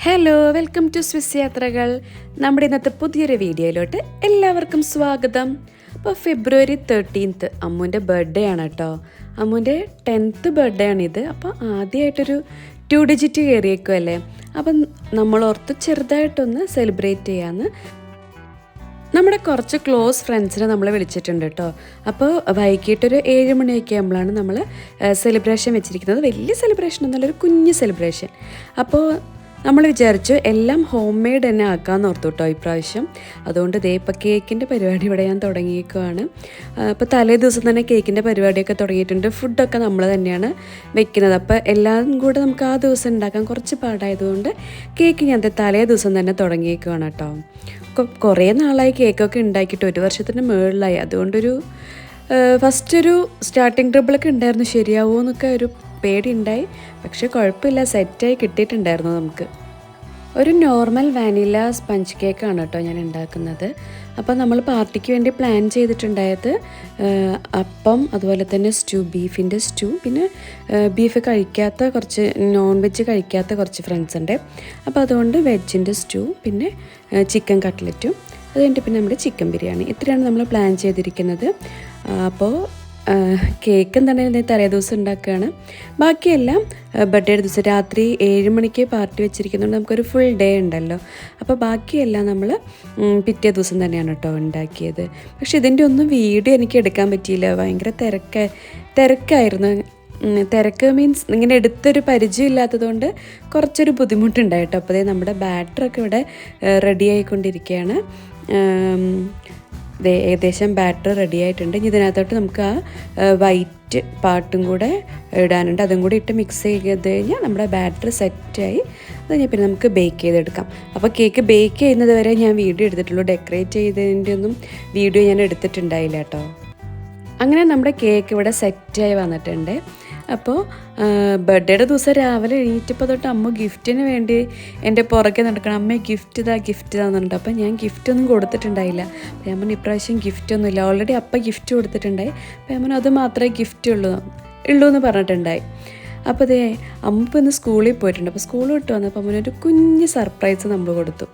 Hello, welcome to Swiss യാത്രകൾ. നമ്മുടെ ഇന്നത്തെ പുതിയൊരു വീഡിയോയിലോട്ട് എല്ലാവർക്കും സ്വാഗതം. അപ്പോൾ February 13 അമ്മുവിൻ്റെ ബർത്ത്ഡേ ആണ് കേട്ടോ. അമ്മുവിൻ്റെ 10th ബർത്ത്ഡേ ആണിത്. അപ്പോൾ ആദ്യമായിട്ടൊരു 2 ഡിജിറ്റ് കയറിയേക്കുമല്ലേ. അപ്പം നമ്മൾ ഓർത്ത് ചെറുതായിട്ടൊന്ന് സെലിബ്രേറ്റ് ചെയ്യാമെന്ന് നമ്മുടെ കുറച്ച് ക്ലോസ് ഫ്രണ്ട്സിനെ നമ്മൾ വിളിച്ചിട്ടുണ്ട് കേട്ടോ. അപ്പോൾ വൈകിട്ടൊരു 7 മണിയൊക്കെ ആകുമ്പോഴാണ് നമ്മൾ സെലിബ്രേഷൻ വെച്ചിരിക്കുന്നത്. വലിയ സെലിബ്രേഷൻ ഒന്നുമല്ല, ഒരു കുഞ്ഞ് സെലിബ്രേഷൻ. അപ്പോൾ നമ്മൾ വിചാരിച്ചു എല്ലാം ഹോം മെയ്ഡ് തന്നെ ആക്കാമെന്ന് ഓർത്തു കേട്ടോ ഇപ്രാവശ്യം. അതുകൊണ്ട് ദേ ഇപ്പോൾ കേക്കിൻ്റെ പരിപാടി ഇവിടെ ഞാൻ തുടങ്ങിയേക്കുവാണ്. അപ്പോൾ തലേ ദിവസം തന്നെ കേക്കിൻ്റെ പരിപാടിയൊക്കെ തുടങ്ങിയിട്ടുണ്ട്. ഫുഡൊക്കെ നമ്മൾ തന്നെയാണ് വെക്കുന്നത്. അപ്പോൾ എല്ലാം കൂടെ നമുക്ക് ആ ദിവസം ഉണ്ടാക്കാൻ കുറച്ച് പാടായതുകൊണ്ട് കേക്ക് ഞാൻ തലേ ദിവസം തന്നെ തുടങ്ങിയേക്കുവാണ് കേട്ടോ. കുറേ നാളായി കേക്കൊക്കെ ഉണ്ടാക്കിയിട്ട് 1 വർഷത്തിന് മുകളിലായി. അതുകൊണ്ടൊരു ഫസ്റ്റൊരു സ്റ്റാർട്ടിങ് ട്രബിളൊക്കെ ഉണ്ടായിരുന്നു, ശരിയാവുമോ എന്നൊക്കെ ഒരു പേടിയുണ്ടായി. പക്ഷെ കുഴപ്പമില്ല, സെറ്റായി കിട്ടിയിട്ടുണ്ടായിരുന്നു നമുക്ക്. ഒരു നോർമൽ വാനില സ്പഞ്ച് കേക്കാണ് കേട്ടോ ഞാൻ ഉണ്ടാക്കുന്നത്. അപ്പോൾ നമ്മൾ പാർട്ടിക്ക് വേണ്ടി പ്ലാൻ ചെയ്തിട്ടുണ്ടായത് അപ്പം, അതുപോലെ തന്നെ ബീഫിൻ്റെ സ്റ്റൂ, പിന്നെ ബീഫ് കഴിക്കാത്ത കുറച്ച്, നോൺ വെജ് കഴിക്കാത്ത കുറച്ച് ഫ്രണ്ട്സ് ഉണ്ട്. അപ്പോൾ അതുകൊണ്ട് വെജിൻ്റെ സ്റ്റൂ, പിന്നെ ചിക്കൻ കട്ട്ലറ്റും, അത് കഴിഞ്ഞിട്ട് പിന്നെ നമ്മുടെ ചിക്കൻ ബിരിയാണി, ഇത്രയാണ് നമ്മൾ പ്ലാൻ ചെയ്തിരിക്കുന്നത്. അപ്പോൾ കേക്ക് എന്താണെങ്കിലും തലേ ദിവസം ഉണ്ടാക്കുകയാണ്. ബാക്കിയെല്ലാം ബർത്ത്ഡേയുടെ ദിവസം രാത്രി 7 മണിക്ക് പാർട്ടി വെച്ചിരിക്കുന്നതുകൊണ്ട് നമുക്കൊരു ഫുൾ ഡേ ഉണ്ടല്ലോ. അപ്പോൾ ബാക്കിയെല്ലാം നമ്മൾ പിറ്റേ ദിവസം തന്നെയാണ് കേട്ടോ ഉണ്ടാക്കിയത്. പക്ഷെ ഇതിൻ്റെ ഒന്നും വീഡിയോ എനിക്ക് എടുക്കാൻ പറ്റിയില്ല, ഭയങ്കര തിരക്കായിരുന്നു. തിരക്ക് മീൻസ് ഇങ്ങനെ എടുത്തൊരു പരിചയം ഇല്ലാത്തതുകൊണ്ട് കുറച്ചൊരു ബുദ്ധിമുട്ടുണ്ടായിട്ടോ. അപ്പോൾ അതേ നമ്മുടെ ബാറ്ററൊക്കെ ഇവിടെ റെഡി ആയിക്കൊണ്ടിരിക്കുകയാണ്. ഏകദേശം ബാറ്റർ റെഡി ആയിട്ടുണ്ട്. ഇനി ഇതിനകത്തോട്ട് നമുക്ക് ആ വൈറ്റ് പാർട്ടും കൂടെ ഇടാനുണ്ട്. അതും കൂടി ഇട്ട് മിക്സ് ചെയ്ത് കഴിഞ്ഞാൽ നമ്മുടെ ബാറ്റർ സെറ്റായി. അത് കഴിഞ്ഞാൽ പിന്നെ നമുക്ക് ബേക്ക് ചെയ്തെടുക്കാം. അപ്പോൾ കേക്ക് ബേക്ക് ചെയ്യുന്നത് വരെ ഞാൻ വീഡിയോ എടുത്തിട്ടുള്ളൂ, ഡെക്കറേറ്റ് ചെയ്തതിൻ്റെ ഒന്നും വീഡിയോ ഞാൻ എടുത്തിട്ടുണ്ടായില്ല കേട്ടോ. അങ്ങനെ നമ്മുടെ കേക്ക് ഇവിടെ സെറ്റായി വന്നിട്ടുണ്ട്. അപ്പോൾ ബർത്ത്ഡേയുടെ ദിവസം രാവിലെ എണീറ്റപ്പോൾ തൊട്ട് അമ്മ ഗിഫ്റ്റിന് വേണ്ടി എൻ്റെ പുറകെ നടക്കണം. അമ്മ ഗിഫ്റ്റ് ഇതാന്നുണ്ട്. അപ്പോൾ ഞാൻ ഗിഫ്റ്റൊന്നും കൊടുത്തിട്ടുണ്ടായില്ല. അപ്പോൾ ഞാൻ പറഞ്ഞു ഇപ്രാവശ്യം ഗിഫ്റ്റൊന്നുമില്ല, ഓൾറെഡി അപ്പം ഗിഫ്റ്റ് കൊടുത്തിട്ടുണ്ടായി. അപ്പോൾ ഞാൻ പറഞ്ഞു അത് മാത്രമേ ഗിഫ്റ്റ് ഉള്ളൂ എന്ന് പറഞ്ഞിട്ടുണ്ടായി. അപ്പോൾ അതേ അമ്മ ഇപ്പോൾ ഇന്ന് സ്കൂളിൽ പോയിട്ടുണ്ട്. അപ്പോൾ സ്കൂൾ വിട്ട് വന്നപ്പോൾ അമ്മനൊരു കുഞ്ഞ് സർപ്രൈസ് നമ്മൾ കൊടുത്തു.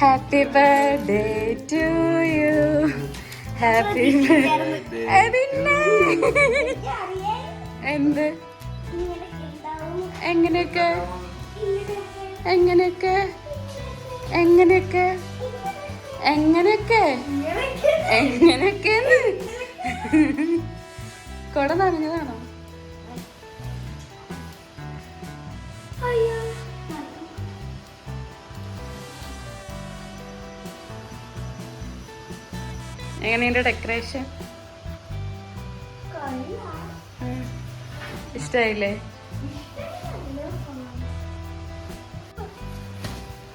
Happy birthday to you. Happy birthday. എന്ത് എങ്ങനെയൊക്കെ കൊട നനഞ്ഞതാണോ? എങ്ങനെയുണ്ട് ഡെക്കറേഷൻ? ഇഷ്ടായില്ലേ?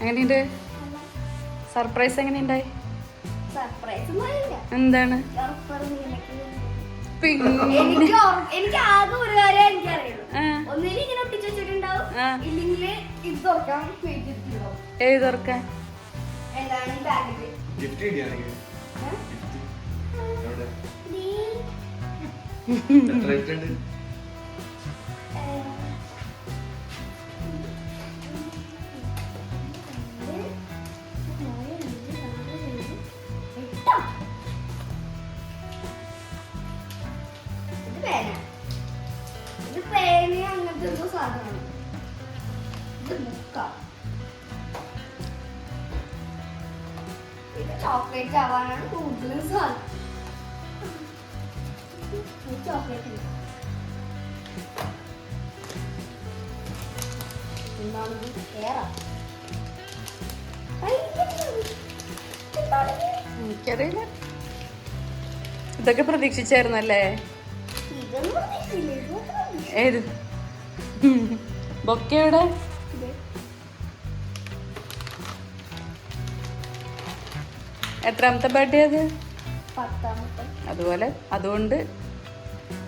എങ്ങനെയുണ്ട് സർപ്രൈസ്? എങ്ങനെയുണ്ടായി? എന്താണ്? എനിക്ക് ആകെ ഒരു കാര്യം എനിക്കറിയുള്ളൂ. ഒന്നിലും ഇങ്ങനെ ഒട്ടിച്ചു വെച്ചിട്ടുണ്ടാവും, ഇല്ലെങ്കിൽ ഇത് തുറക്കാൻ പേടിച്ചിട്ടുണ്ടാവും. ഏത് തുറക്കാൻ? എന്താണ് ബാഗിൽ ഇത് പേന അങ്ങനത്തെ എന്തോ സാധനമാണ്. ഇത് മുക്ക, ഇത് ചോക്ലേറ്റ് ആവാനാണ് കൂടുതലും സാധനം. ചോക്ലേറ്റ് എന്താണിത്? എനിക്കറിയില്ല. ഇതൊക്കെ പ്രതീക്ഷിച്ചായിരുന്നല്ലേ? ഏത് ബൊക്കെയുടെ? എത്രാമത്തെ ബർത്ത്ഡേ അത്? 10ാമത്തെ. അതുപോലെ അതുകൊണ്ട്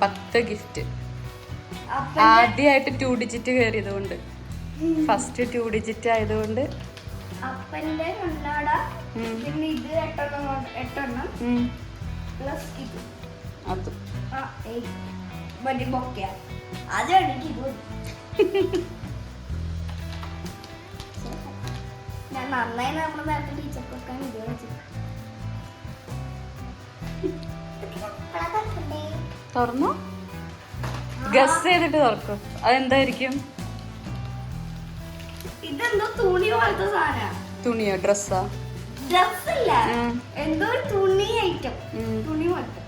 10 ഗിഫ്റ്റ്. ആദ്യമായിട്ട് 2 ഡിജിറ്റ് കയറിയത് കൊണ്ട്, ഫസ്റ്റ് 2 ഡിജിറ്റ് ആയതുകൊണ്ട് അപ്പൻ്റെ കണ്ണാട, പിന്നെ ഇത് 8 എണ്ണം പ്ലസ് ഇത് അത് വലിയ ബൊക്കെയാ അതാണ് എനിക്ക് ഇത് മതി. ഞാൻ നന്നായി നമ്മുടെ നേരത്തെ ടീച്ചർക്ക് വെക്കാൻ ഇത് വെച്ചു തുറന്നു ഗസ് ചെയ്തിട്ട് തുറക്കും. അതെന്തായിരിക്കും? ഇതെന്തോ തുണി പോലത്തെ സാധന. തുണിയോ ഡ്രസ്സാ? ഡ്രസ്സല്ല, എന്തോ ഒരു തുണി ഐറ്റം. തുണി പോലത്തെ.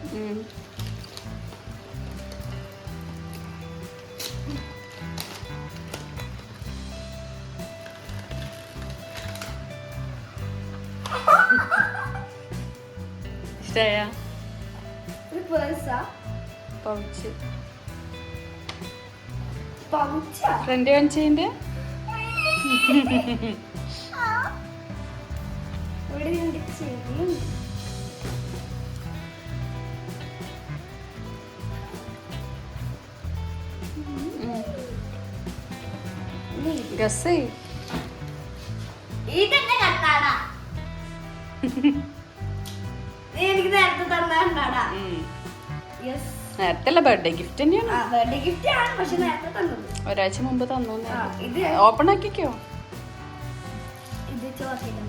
ഇഷ്ടായ? ഒരു പേഴ്സാ? പൗച്ച്. പൗച്ചാ? ഫ്രണ്ട് കാണിച്ചതിന്റെ ഇവിടെ രണ്ട് ചെടിയുണ്ട്. ഗസ് ഇതെന്നെ കണ്ണാടാ. എനിക്ക് നേരത്തെ തന്ന കണ്ണാടാ. യെസ്, നേരത്തെ ബർത്ത്ഡേ ഗിഫ്റ്റ് തന്നെയാണ്. ബർത്ത്ഡേ ഗിഫ്റ്റ് ആണ്, പക്ഷെ നേരത്തെ തന്നത്. ഒരാഴ്ച മുമ്പ് തന്നു. ഇത് ഓപ്പൺ ആക്കിക്കോ. ഇത് ചോദിക്കണം.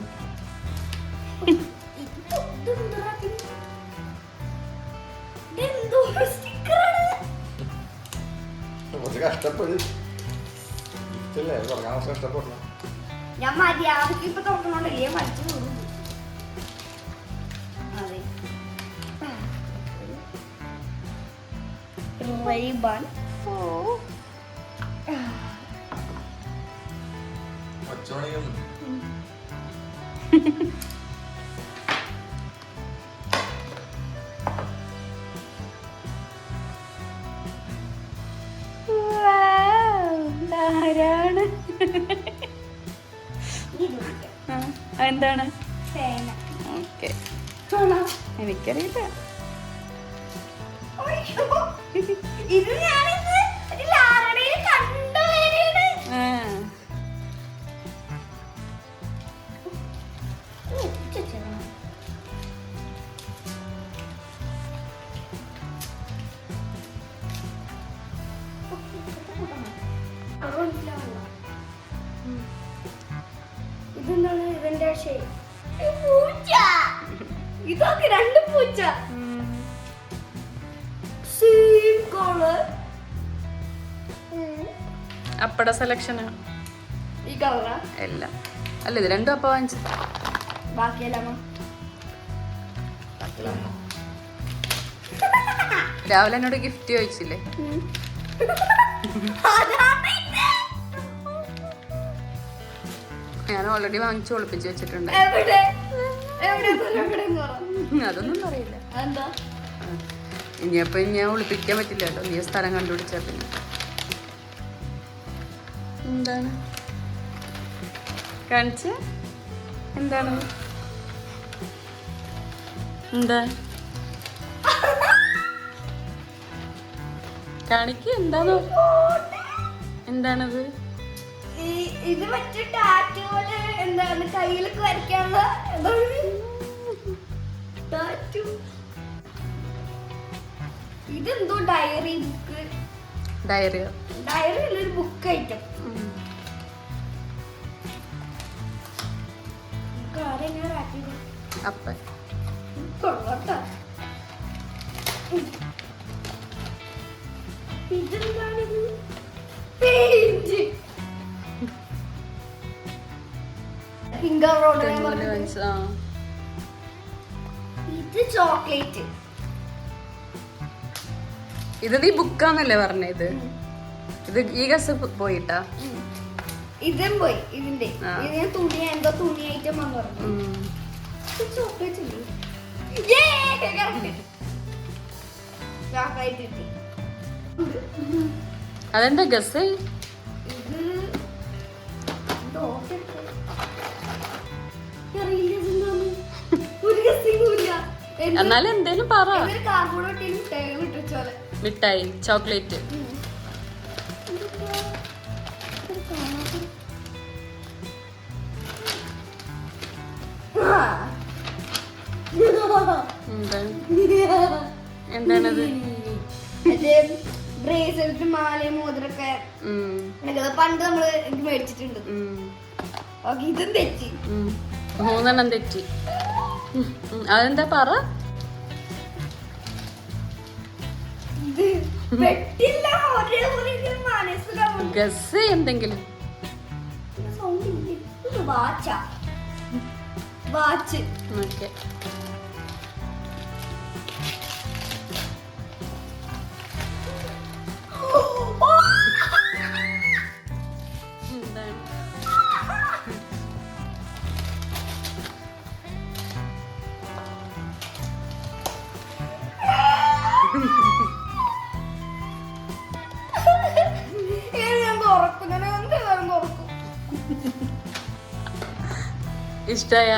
ഞാൻ മര്യാദക്ക് ഇപ്പൊ തുറക്കണോണ്ടല്ലേ മരിച്ചു തോന്നുന്നു. അതെ, റൈബൺ. ആരാണ്? എന്താണ്? ഓക്കെ, എനിക്കറിയില്ല. ഇത് ഞാനിത് ലാറടയിൽ കണ്ടു. ഇതെന്താണ്? ഇതിന്റെ പൂച്ച. ഇതൊക്കെ രണ്ട് പൂച്ച, സെയിം കളർ. അപ്പട സെലക്ഷനാ ഈ കളറാ? അല്ല, അല്ല ഇത് രണ്ടും അപ്പ വാങ്ങിച്ചത്. ബാക്കിയെല്ലാം രാവിലെ എന്നോട് ഗിഫ്റ്റ് ചോദിച്ചില്ലേ? ഞാൻ ഓൾറെഡി വാങ്ങിച്ചു ഒളിപ്പിച്ച് വെച്ചിട്ടുണ്ട്. അതൊന്നും അറിയില്ല. ഇനിയപ്പോ ഞാൻ ഒളിപ്പിക്കാൻ പറ്റില്ലല്ലോ. നീ സ്ഥലം കണ്ടുപിടിച്ചാ പിന്നെ. എന്താണ് കാണിച്ച? എന്താണ്? എന്താ കാണിക്ക? എന്താണോ? എന്താണത്? ഇത് മറ്റേ ടാറ്റു പോലെ എന്താണ് കയ്യിലൊക്കെ വരയ്ക്കാനുള്ള ടാറ്റു. ഇതെന്തോ ഡയറി ബുക്ക്. ഡയറി ഡയറി ഒരു ബുക്ക് ഐറ്റം. അപ്പൻ ഇതെന്താണിത്? പെയിന്റ്. Finger road. ഇത് ചോക്ലേറ്റ്. ഇത് നീ ബുക്കാന്നല്ലേ പറഞ്ഞേ? ഇത് ഈ ഗസ് പോയിട്ടാ? ഇതും പോയി. ഇതിന്റെ ഇതിന് തുണി, എന്തോ തുണി ഐറ്റം വന്നു പറഞ്ഞു. ചോക്ലേറ്റ് ഇല്ലേ? ചോക്ലേറ്റ് കിട്ടി. അതെന്താ ഗസ്? ഇത് ഒരു ഗസ്സിംഗുമില്ല. എന്നാലും എന്തേലും പറ. കാർബോർഡ് മിഠായി. മിഠായി, ചോക്ലേറ്റ്. എന്താ? എന്താണത്? ബ്രേസ്ലെറ്റ് മാലയും മോതിരൊക്കെ പണ്ട് നമ്മള് എനിക്ക് മേടിച്ചിട്ടുണ്ട്. ഇതും തെറ്റി, 3 തെറ്റി. അതെന്താ പറ? ഗസ് എന്തെങ്കിലും. Watch okay. എന്താണ്? ഇഷ്ടായ?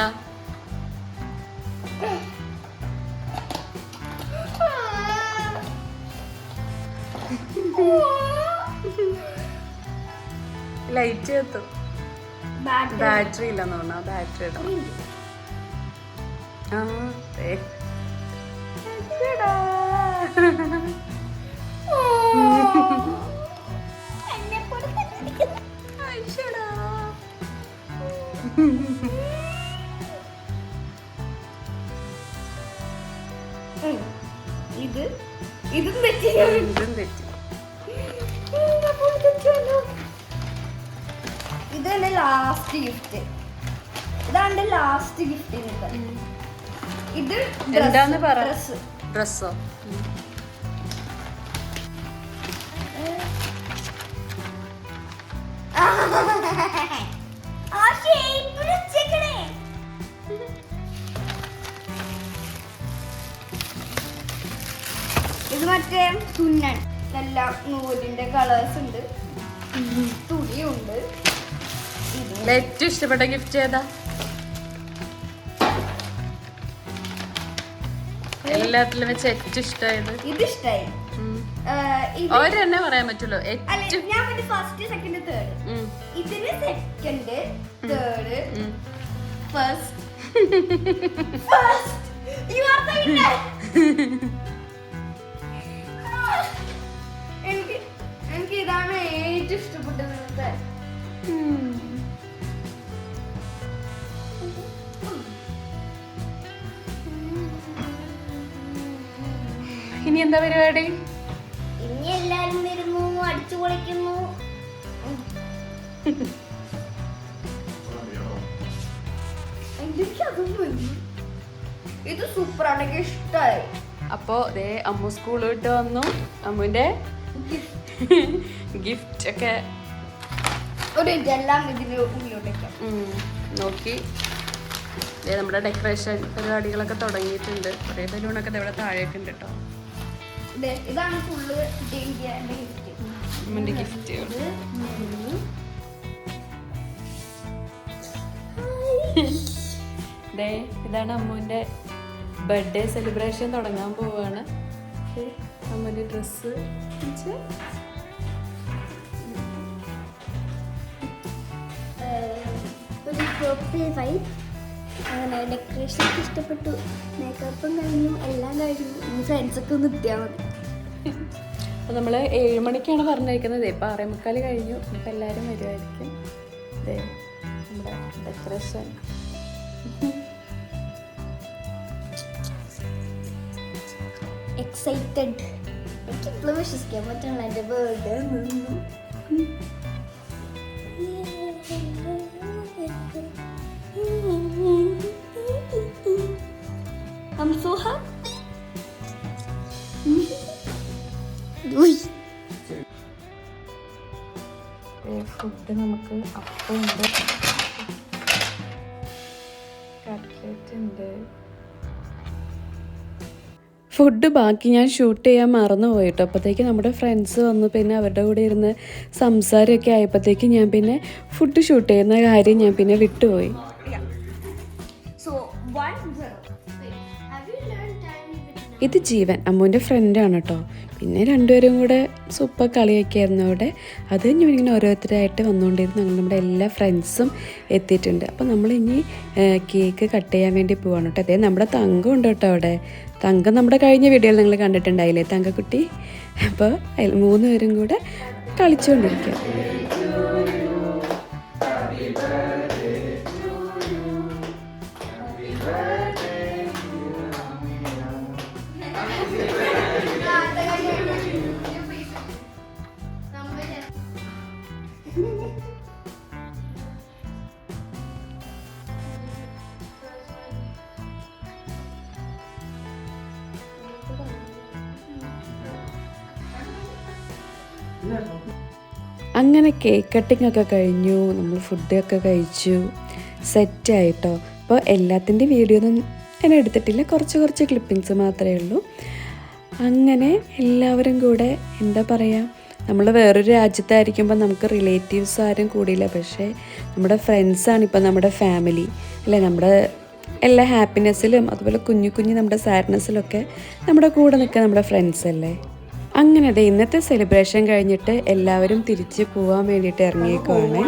ലൈറ്റ് എത്തും. ബാറ്ററി ഇല്ലെന്ന് തോന്നാ. ബാറ്ററി ഇടണം. ഇതും തെറ്റി. ഇതാണ് ലാസ്റ്റ് ഗിഫ്റ്റ്. ഇതാണ് ലാസ്റ്റ് ഗിഫ്റ്റ്. ഇത് എന്താന്ന് പറ. ഡ്രസ്സോ? ഇത് മറ്റേ തുന്നൻ എല്ലാം നൂലിന്റെ കളേഴ്സ് ഉണ്ട്, തുണിയുണ്ട്. ഏറ്റവും ഇഷ്ടപ്പെട്ട ഗിഫ്റ്റ് ഏതാ? എല്ലാത്തിലും വെച്ച് ഏറ്റവും ഇഷ്ടമായത്? ഇത് ഇഷ്ടായി. ഒരെണ്ണേ പറയാൻ പറ്റുള്ളൂ. ഞാൻ ഫസ്റ്റ് സെക്കൻഡ് തേർഡ്. ഇതിന് സെക്കൻഡ് തേർഡ് ഫസ്റ്റ്. എനിക്ക് ഇതാണ് ഏറ്റവും ഇഷ്ടപ്പെട്ടത്. ഇനി എന്താ പരിപാടി? ഇനി എല്ലാരും വരുന്നു, അടിച്ചു പൊളിക്കുന്നു. ഇത് സൂപ്പറാണ്, എനിക്ക് ഇഷ്ടമായി. അപ്പോ ദേ അമ്മു സ്കൂൾ വിട്ട് വന്നു. അമ്മുവിന്റെ ഗിഫ്റ്റ് ഒക്കെ എല്ലാം ഇതിന്റെ ഉള്ളിലോട്ടേക്ക് നോക്കി. നമ്മുടെ ഡെക്കറേഷൻ പരിപാടികളൊക്കെ തുടങ്ങിയിട്ടുണ്ട്. കുറേ ബലൂണൊക്കെ ഇവിടെ താഴേക്ക് ഉണ്ട് കേട്ടോ. ഇതാണ് ഫുള്ള് അമ്മുവിന്റെ ഗിഫ്റ്റുകൾ. ഇതാണ് അമ്മുവിന്റെ ബർത്ത്ഡേ സെലിബ്രേഷൻ തുടങ്ങാൻ പോവാണ്. അമ്മുവിന്റെ ഡ്രസ്സ് അങ്ങനെ ഡെക്കറേഷൻ ഇഷ്ടപ്പെട്ടു. മേക്കപ്പും കഴിഞ്ഞു, എല്ലാം കഴിഞ്ഞു. ഫ്രണ്ട്സൊക്കെ ഒന്ന് എത്തിയാൽ മതി. അപ്പോൾ നമ്മൾ 7 മണിക്കാണ് പറഞ്ഞിരിക്കുന്നത്. ഇപ്പം 6:45 കഴിഞ്ഞു. ഇപ്പം എല്ലാവരും വരുമായിരിക്കും. അതെ, നമ്മുടെ ഡെക്കറേഷൻ എക്സൈറ്റഡ്. എനിക്ക് ഇപ്പോഴും വിശ്വസിക്കാൻ പറ്റുള്ള എൻ്റെ ബർത്ത്ഡേ നിന്നു. I'm so happy. ഫുഡ് നമുക്ക് അപ്പമുണ്ട്, കട്ട്ലറ്റ് ഉണ്ട്. ഫുഡ് ബാക്കി ഞാൻ ഷൂട്ട് ചെയ്യാൻ മറന്നു പോയിട്ടോ. അപ്പോഴത്തേക്ക് നമ്മുടെ ഫ്രണ്ട്സ് വന്നു. പിന്നെ അവരുടെ കൂടെ ഇരുന്ന് സംസാരമൊക്കെ ആയപ്പോഴത്തേക്ക് ഞാൻ പിന്നെ ഫുഡ് ഷൂട്ട് ചെയ്യുന്ന കാര്യം ഞാൻ പിന്നെ വിട്ടുപോയി. ഇത് ജീവൻ, അമ്മുവിൻ്റെ ഫ്രണ്ടാണ് കേട്ടോ. പിന്നെ രണ്ടുപേരും കൂടെ സൂപ്പർ കളിയൊക്കെ ആയിരുന്നു അവിടെ. അത് കഴിഞ്ഞ് ഇങ്ങനെ ഓരോരുത്തരായിട്ട് വന്നുകൊണ്ടിരുന്നു. അങ്ങനെ നമ്മുടെ എല്ലാ ഫ്രണ്ട്സും എത്തിയിട്ടുണ്ട്. അപ്പോൾ നമ്മളിനി കേക്ക് കട്ട് ചെയ്യാൻ വേണ്ടി പോവാണ് കേട്ടോ. അതേ നമ്മുടെ തങ്കം ഉണ്ട് കേട്ടോ അവിടെ. തങ്കം നമ്മുടെ കഴിഞ്ഞ വീഡിയോയിൽ നിങ്ങൾ കണ്ടിട്ടുണ്ടായില്ലേ തങ്കക്കുട്ടി. അപ്പോൾ 3 പേരും കൂടെ കളിച്ചുകൊണ്ടിരിക്കുക. അങ്ങനെ കേക്ക് കട്ടിംഗ് ഒക്കെ കഴിഞ്ഞു, നമ്മൾ ഫുഡൊക്കെ കഴിച്ചു, സെറ്റായിട്ടോ. അപ്പോൾ എല്ലാത്തിൻ്റെ വീഡിയോ ഒന്നും ഞാൻ എടുത്തിട്ടില്ല, കുറച്ച് ക്ലിപ്പിങ്സ് മാത്രമേ ഉള്ളൂ. അങ്ങനെ എല്ലാവരും കൂടെ എന്താ പറയുക, നമ്മൾ വേറൊരു രാജ്യത്തായിരിക്കുമ്പോൾ നമുക്ക് റിലേറ്റീവ്സ് ആരും കൂടിയില്ല, പക്ഷേ നമ്മുടെ ഫ്രണ്ട്സാണ് ഇപ്പോൾ നമ്മുടെ ഫാമിലി അല്ലേ. നമ്മുടെ എല്ലാ ഹാപ്പിനെസ്സിലും അതുപോലെ കുഞ്ഞു നമ്മുടെ സാഡ്നെസ്സിലൊക്കെ നമ്മുടെ കൂടെ നിൽക്കുക നമ്മുടെ ഫ്രണ്ട്സ് അല്ലേ. അങ്ങനെ അതെ ഇന്നത്തെ സെലിബ്രേഷൻ കഴിഞ്ഞിട്ട് എല്ലാവരും തിരിച്ച് പോവാൻ വേണ്ടിയിട്ട് ഇറങ്ങിയേക്കുവാണ്.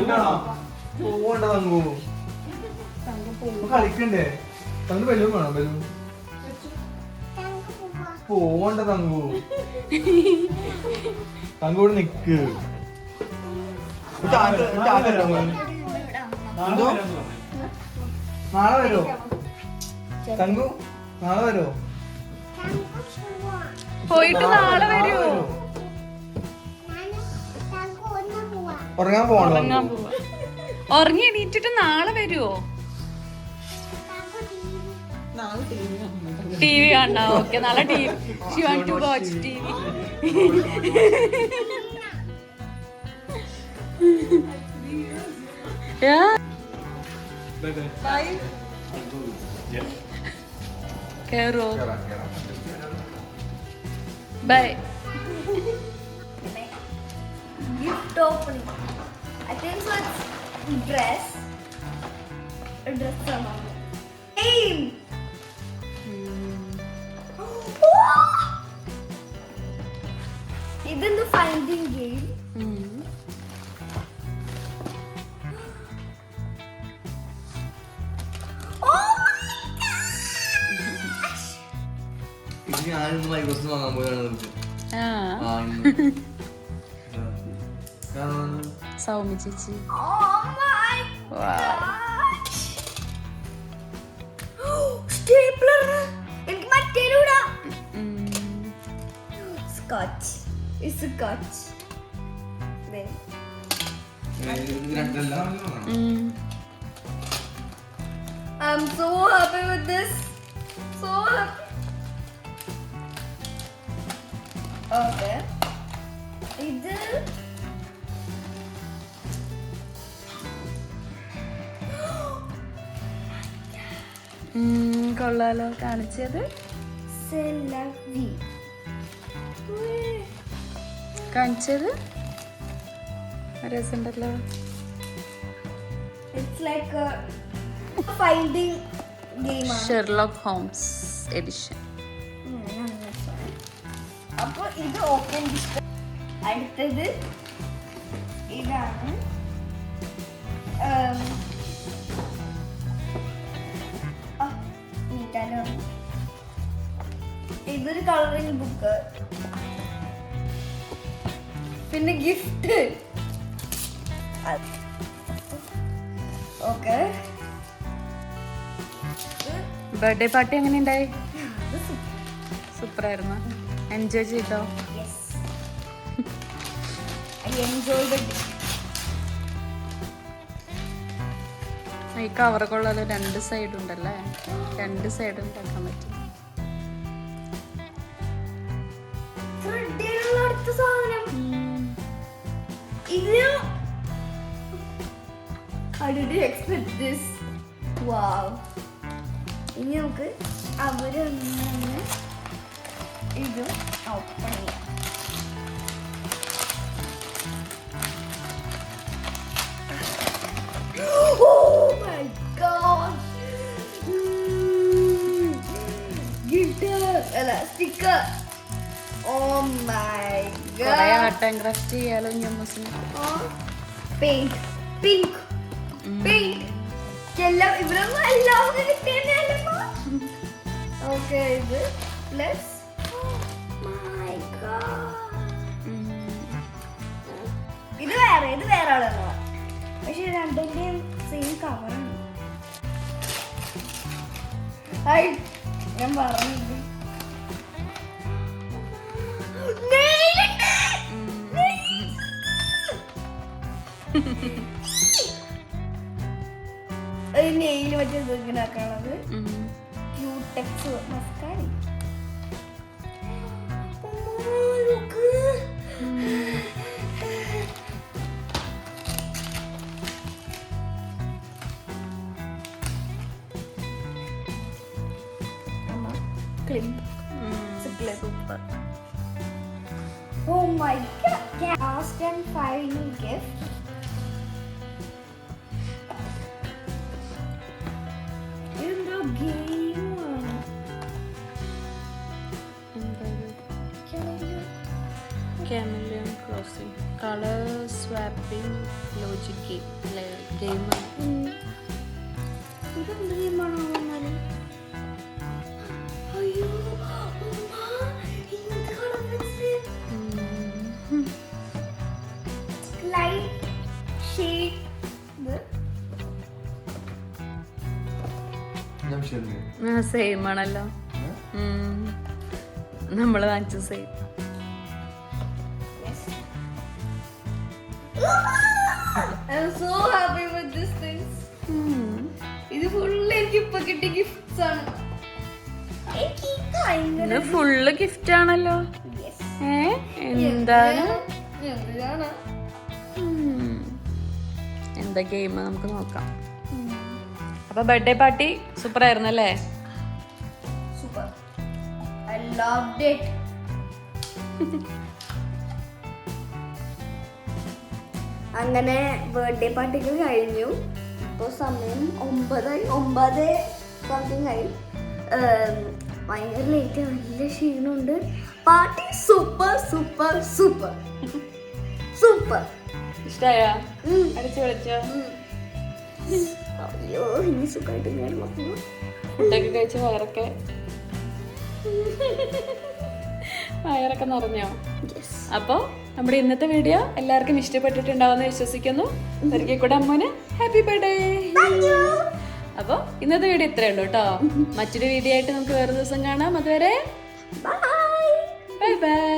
നാളെ വരോ തങ്കു? നാളെ വരോ? പോയിട്ട് നാളെ വരുമോ? ഉറങ്ങാൻ പോകണോ? ഉറങ്ങി എണീറ്റിട്ട് നാളെ വരുമോ? ടി വി കാണാ. ഓക്കെ, നാളെ TV. She want to watch TV. കേറോ? Bye. Gift opening. I think so it's dress. A dress sama. Game. Even the finding game. Oh my gosh! ഇത് ഞാനിന്ന് മൈക്രോസ് വാങ്ങാൻ പോയാണ്. സൗമ്യ ചേച്ചി. Oh my gosh! Stapler. എനിക്ക് മറ്റേലൂടാ. Scotch. It's a scotch. Then. I'm so happy with this. So happy. Okay. ഇത് കൊള്ളാലോ കാണിച്ചത്. കാണിച്ചത് രസമുണ്ടല്ലോ. It's like a finding game. Sherlock Holmes edition. അപ്പോൾ ഇത് ഓപ്പൺ. അടുത്തത് ഇതാണ്. ഇതൊരു കളറിംഗ് ബുക്ക്, പിന്നെ ഗിഫ്റ്റ്. ഓക്കെ, ബർത്ത്ഡേ പാർട്ടി എങ്ങനെ ഉണ്ടായി? സൂപ്പർ ആയിരുന്നു. എൻജോയ് ചെയ്തോ? I enjoyed it. ഈ കവറൊക്കെ ഉള്ളത് 2 സൈഡ് ഉണ്ടല്ലേ, 2 സൈഡും ഉണ്ടാക്കാൻ പറ്റും. അടുത്ത സാധനം ഇത്. How did you expect this? Wow. ഇനി നമുക്ക് അവരൊന്ന് ഇത് ഓപ്പൺ ചെയ്യാം. Oh my god! Glitter, അല്ല sticker. Oh my god! Art and craft ചെയ്യാലോ ഞമ്മസിന്. Pink, pink, pink. എല്ലാം ഇവിടൊന്നും എല്ലാം കിട്ടിയല്ലോ. ഓക്കെ, ഇത് പ്ലസ് മൈ ഗോഡ്. ഇത് വേറെ ആളാണ്, പക്ഷെ രണ്ടിന്റെയും സെയിം കവറാണ്. ഞാൻ പറഞ്ഞു നെയില് മറ്റേ ഇങ്ങനെ ആക്കാനുള്ളത് Cutex mascara. Super. Oh my god! Last and final gift. എന്തോ ഗെയിമാണ്. Chameleon Crossing. Color swapping logic game. ഇതെന്ത് ഗെയിമാണോ വന്നാല്? അയ്യോ ഉമ്മ, ഇങ്ങനത്തെ കളർ ലൈറ്റ് ഷെയ്ഡ്. സെയിം ആണല്ലോ. നമ്മള് വാങ്ങിച്ച same. I'm so happy with these things. ഇത് ഫുള്ള് എനിക്ക് ഇപ്പൊ കിട്ടിയ ഗിഫ്റ്റ്സ് ആണ്. ഇത് ഫുള്ള് ഗിഫ്റ്റ് ആണല്ലോ. എന്താണ് എന്താ ഗെയിം നമുക്ക് നോക്കാം. അപ്പൊ ബർത്ത്ഡേ പാർട്ടി സൂപ്പർ ആയിരുന്നു അല്ലേ? സൂപ്പർ. I loved it. അങ്ങനെ ബർത്ത്ഡേ പാർട്ടിക്ക് കഴിഞ്ഞു. ഇപ്പോൾ സമയം 9 സംതിങ് ആയി. ഭയങ്കര ലേറ്റ്, നല്ല ക്ഷീണമുണ്ട്. Party super super super super. ഇഷ്ടായോ? അടിച്ചു വിളിച്ചോ? അയ്യോ ഇനി സുഖമായിട്ട് ഞാൻ നോക്കുന്നു. ഫുഡൊക്കെ കഴിച്ച് വയറൊക്കെ നിറഞ്ഞോ? അപ്പോൾ നമ്മുടെ ഇന്നത്തെ വീഡിയോ എല്ലാവർക്കും ഇഷ്ടപ്പെട്ടിട്ടുണ്ടാവുമെന്ന് വിശ്വസിക്കുന്നു. ഒരിക്കൽ കൂടെ അമ്മൂന് ഹാപ്പി ബർത്ത്ഡേ. അപ്പോൾ ഇന്നത്തെ വീഡിയോ ഇത്രയേ ഉള്ളൂ കേട്ടോ. മറ്റൊരു വീഡിയോ ആയിട്ട് നമുക്ക് വേറെ ദിവസം കാണാം. അതുവരെ ബൈ ബൈ.